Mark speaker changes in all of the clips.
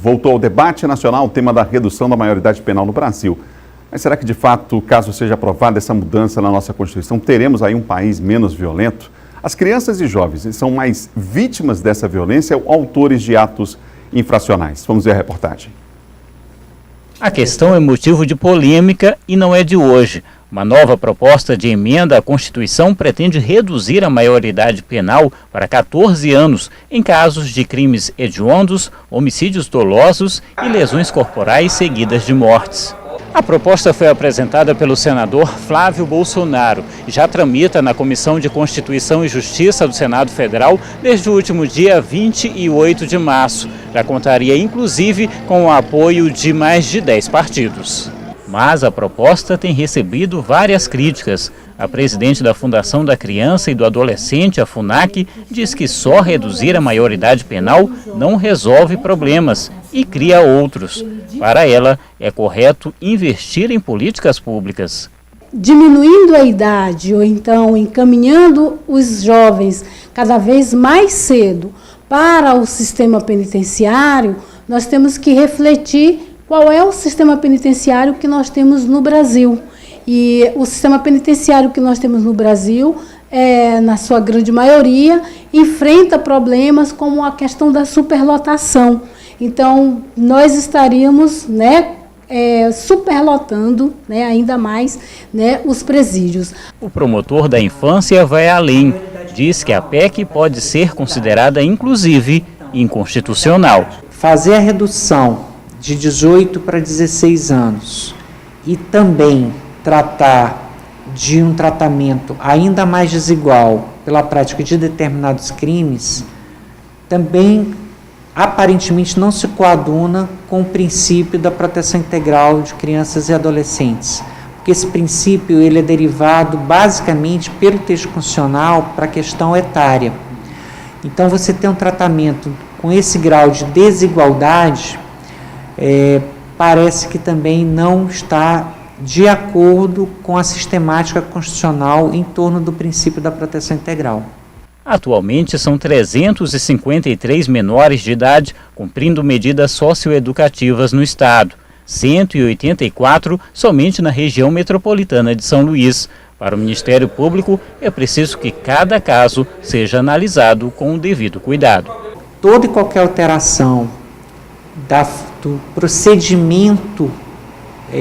Speaker 1: Voltou ao debate nacional o tema da redução da maioridade penal no Brasil. Mas será que, de fato, caso seja aprovada essa mudança na nossa Constituição, teremos aí um país menos violento? As crianças e jovens são mais vítimas dessa violência ou autores de atos infracionais? Vamos ver a reportagem.
Speaker 2: A questão é motivo de polêmica e não é de hoje. Uma nova proposta de emenda à Constituição pretende reduzir a maioridade penal para 14 anos em casos de crimes hediondos, homicídios dolosos e lesões corporais seguidas de mortes. A proposta foi apresentada pelo senador Flávio Bolsonaro e já tramita na Comissão de Constituição e Justiça do Senado Federal desde o último dia 28 de março. Já contaria, inclusive, com o apoio de mais de 10 partidos. Mas a proposta tem recebido várias críticas. A presidente da Fundação da Criança e do Adolescente, a FUNAC, diz que só reduzir a maioridade penal não resolve problemas e cria outros. Para ela, é correto investir em políticas públicas.
Speaker 3: Diminuindo a idade ou então encaminhando os jovens cada vez mais cedo para o sistema penitenciário, nós temos que refletir qual é o sistema penitenciário que nós temos no Brasil. E o sistema penitenciário que nós temos no Brasil, na sua grande maioria, enfrenta problemas como a questão da superlotação. Então, nós estaríamos superlotando ainda mais os presídios.
Speaker 2: O promotor da infância vai além. Diz que a PEC pode ser considerada, inclusive, inconstitucional.
Speaker 4: Fazer a redução de 18 para 16 anos e também tratar de um tratamento ainda mais desigual pela prática de determinados crimes, também aparentemente não se coaduna com o princípio da proteção integral de crianças e adolescentes, porque esse princípio ele é derivado basicamente pelo texto constitucional para a questão etária. Então você tem um tratamento com esse grau de desigualdade, parece que também não está de acordo com a sistemática constitucional em torno do princípio da proteção integral.
Speaker 2: Atualmente são 353 menores de idade cumprindo medidas socioeducativas no estado, 184 somente na região metropolitana de São Luís. Para o Ministério Público, é preciso que cada caso seja analisado com o devido cuidado.
Speaker 4: Toda e qualquer alteração do procedimento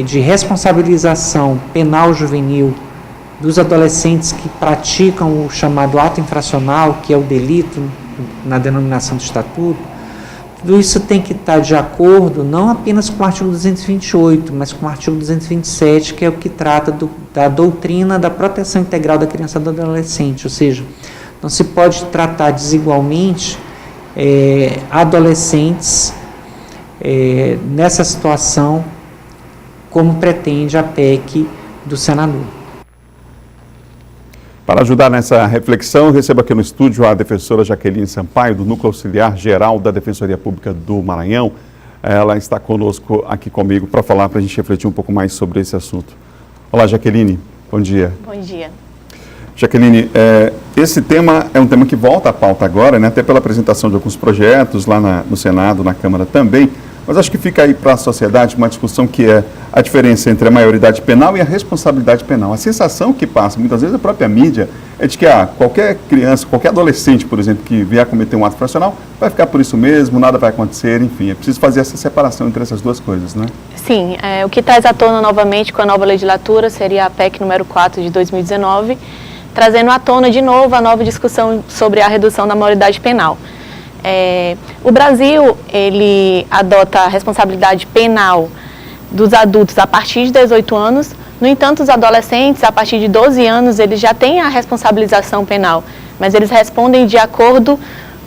Speaker 4: de responsabilização penal juvenil dos adolescentes que praticam o chamado ato infracional, que é o delito na denominação do Estatuto, tudo isso tem que estar de acordo não apenas com o artigo 228, mas com o artigo 227, que é o que trata da doutrina da proteção integral da criança e do adolescente, ou seja, não se pode tratar desigualmente adolescentes nessa situação como pretende a PEC do senador.
Speaker 1: Para ajudar nessa reflexão, eu recebo aqui no estúdio a defensora Jaqueline Sampaio, do Núcleo Auxiliar Geral da Defensoria Pública do Maranhão. Ela está conosco aqui comigo para falar, para a gente refletir um pouco mais sobre esse assunto. Olá, Jaqueline. Bom dia.
Speaker 5: Bom dia.
Speaker 1: Jaqueline, esse tema é um tema que volta à pauta agora, até pela apresentação de alguns projetos lá no Senado, na Câmara também. Mas acho que fica aí para a sociedade uma discussão que é a diferença entre a maioridade penal e a responsabilidade penal. A sensação que passa, muitas vezes, a própria mídia, é de que qualquer criança, qualquer adolescente, por exemplo, que vier cometer um ato infracional, vai ficar por isso mesmo, nada vai acontecer, enfim. É preciso fazer essa separação entre essas duas coisas, né?
Speaker 5: Sim, o que traz à tona novamente com a nova legislatura seria a PEC número 4 de 2019, trazendo à tona de novo a nova discussão sobre a redução da maioridade penal. O Brasil, ele adota a responsabilidade penal dos adultos a partir de 18 anos, no entanto, os adolescentes, a partir de 12 anos, eles já têm a responsabilização penal, mas eles respondem de acordo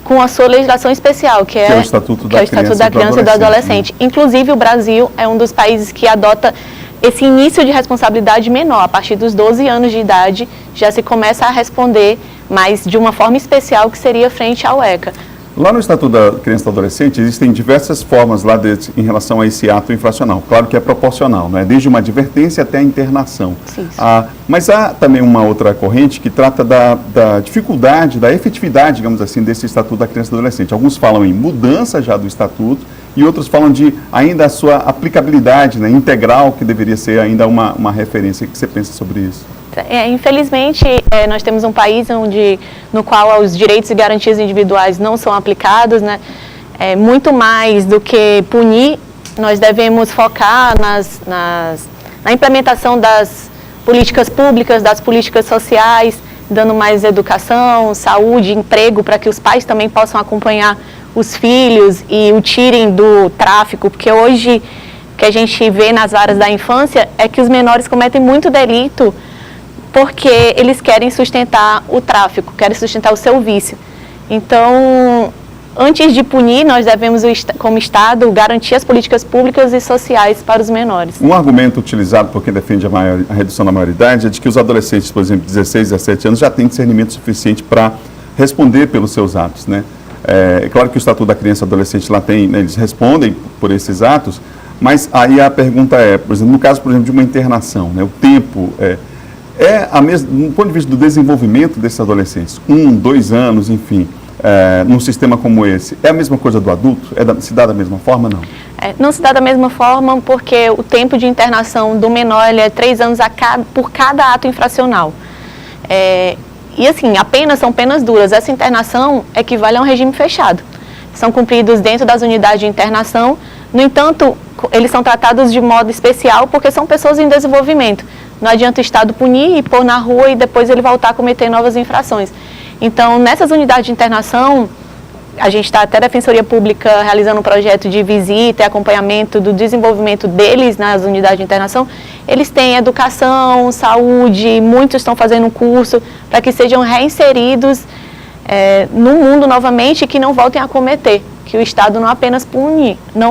Speaker 5: com a sua legislação especial, que é o Estatuto da Criança e do Adolescente. Inclusive, o Brasil é um dos países que adota esse início de responsabilidade menor. A partir dos 12 anos de idade, já se começa a responder, mas de uma forma especial, que seria frente ao ECA.
Speaker 1: Lá no Estatuto da Criança e do Adolescente existem diversas formas lá em relação a esse ato infracional. Claro que é proporcional, desde uma advertência até a internação. Mas há também uma outra corrente que trata da dificuldade, da efetividade, digamos assim, desse Estatuto da Criança e do Adolescente. Alguns falam em mudança já do Estatuto e outros falam de ainda a sua aplicabilidade, né, integral, que deveria ser ainda uma referência. O que você pensa sobre isso?
Speaker 5: Infelizmente, nós temos um país no qual os direitos e garantias individuais não são aplicados, né? Muito mais do que punir, nós devemos focar na implementação das políticas públicas, das políticas sociais, dando mais educação, saúde, emprego, para que os pais também possam acompanhar os filhos e o tirem do tráfico, porque hoje o que a gente vê nas varas da infância é que os menores cometem muito delito porque eles querem sustentar o tráfico, querem sustentar o seu vício. Então, antes de punir, nós devemos, como Estado, garantir as políticas públicas e sociais para os menores.
Speaker 1: Um argumento utilizado por quem defende a redução da maioridade é de que os adolescentes, por exemplo, 16, 17 anos, já têm discernimento suficiente para responder pelos seus atos, né? É claro que o Estatuto da Criança e Adolescente lá tem, né, eles respondem por esses atos, mas aí a pergunta é, por exemplo, no caso, por exemplo, de uma internação, né, o tempo do ponto de vista do desenvolvimento desses adolescentes, 1, 2 anos, enfim, num sistema como esse, é a mesma coisa do adulto? Se dá da mesma forma, não?
Speaker 5: Não se dá da mesma forma porque o tempo de internação do menor é 3 anos por cada ato infracional. E assim, são penas duras. Essa internação equivale a um regime fechado. São cumpridos dentro das unidades de internação. No entanto, eles são tratados de modo especial porque são pessoas em desenvolvimento. Não adianta o Estado punir e pôr na rua e depois ele voltar a cometer novas infrações. Então, nessas unidades de internação, a gente está até a Defensoria Pública realizando um projeto de visita e acompanhamento do desenvolvimento deles nas unidades de internação. Eles têm educação, saúde, muitos estão fazendo um curso para que sejam reinseridos no mundo novamente e que não voltem a cometer. Que o Estado não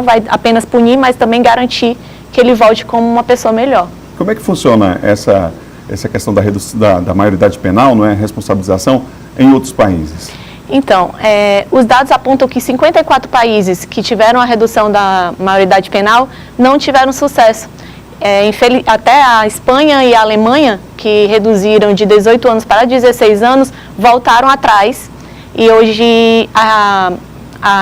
Speaker 5: vai apenas punir, mas também garantir que ele volte como uma pessoa melhor.
Speaker 1: Como é que funciona essa questão da maioridade penal, não é, responsabilização, em outros países?
Speaker 5: Então, os dados apontam que 54 países que tiveram a redução da maioridade penal não tiveram sucesso. Até a Espanha e a Alemanha, que reduziram de 18 anos para 16 anos, voltaram atrás e hoje a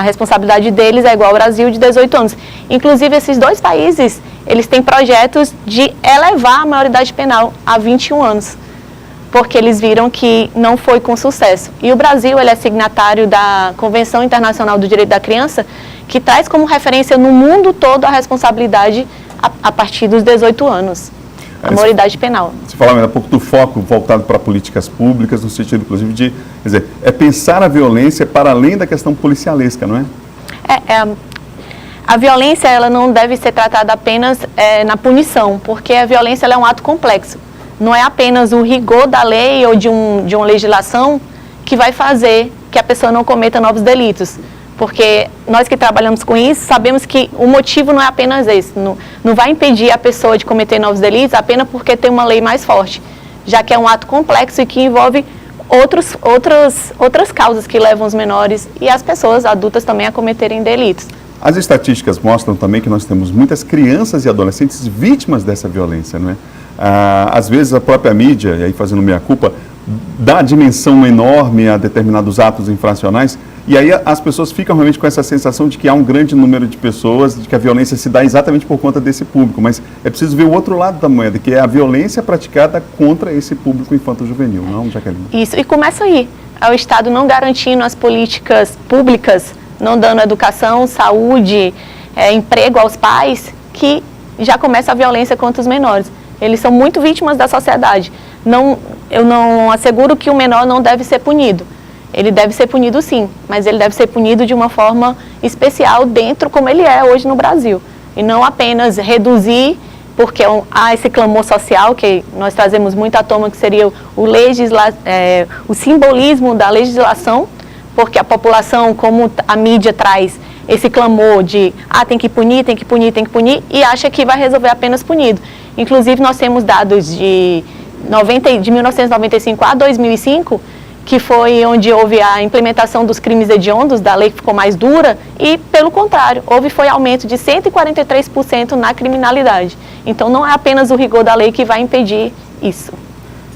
Speaker 5: responsabilidade deles é igual ao Brasil, de 18 anos. Inclusive, esses dois países, eles têm projetos de elevar a maioridade penal a 21 anos. Porque eles viram que não foi com sucesso. E o Brasil, ele é signatário da Convenção Internacional do Direito da Criança, que traz como referência no mundo todo a responsabilidade a partir dos 18 anos, a maioridade penal.
Speaker 1: Você falava ainda há pouco do foco voltado para políticas públicas, no sentido, inclusive, de, quer dizer, pensar a violência para além da questão policialesca, não é?
Speaker 5: A violência, ela não deve ser tratada apenas na punição, porque a violência ela é um ato complexo. Não é apenas o rigor da lei ou de uma legislação que vai fazer que a pessoa não cometa novos delitos. Porque nós que trabalhamos com isso, sabemos que o motivo não é apenas esse. Não vai impedir a pessoa de cometer novos delitos apenas porque tem uma lei mais forte. Já que é um ato complexo e que envolve outras causas que levam os menores e as pessoas adultas também a cometerem delitos.
Speaker 1: As estatísticas mostram também que nós temos muitas crianças e adolescentes vítimas dessa violência, não é? Às vezes a própria mídia, e aí fazendo meia-culpa, dá dimensão enorme a determinados atos infracionais, e aí as pessoas ficam realmente com essa sensação de que há um grande número de pessoas, de que a violência se dá exatamente por conta desse público, mas é preciso ver o outro lado da moeda, que é a violência praticada contra esse público infanto-juvenil, não, Jaqueline? Isso,
Speaker 5: e começa aí, é o Estado não garantindo as políticas públicas, não dando educação, saúde, emprego aos pais, que já começa a violência contra os menores. Eles são muito vítimas da sociedade. Eu não asseguro que o menor não deve ser punido. Ele deve ser punido sim, mas ele deve ser punido de uma forma especial dentro como ele é hoje no Brasil. E não apenas reduzir, porque há esse clamor social, que nós trazemos muito à tona, que seria o simbolismo da legislação, porque a população, como a mídia traz esse clamor de tem que punir, tem que punir, tem que punir, e acha que vai resolver apenas punido. Inclusive, nós temos dados de 1995 a 2005, que foi onde houve a implementação dos crimes hediondos, da lei que ficou mais dura, e, pelo contrário, foi aumento de 143% na criminalidade. Então, não é apenas o rigor da lei que vai impedir isso.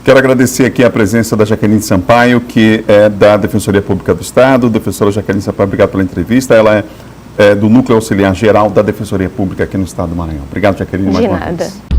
Speaker 1: Quero agradecer aqui a presença da Jaqueline Sampaio, que é da Defensoria Pública do Estado. Defensora Jaqueline Sampaio, obrigado pela entrevista. Ela é do Núcleo Auxiliar Geral da Defensoria Pública aqui no Estado do Maranhão. Obrigado, Jaqueline, mais uma vez.
Speaker 5: De nada.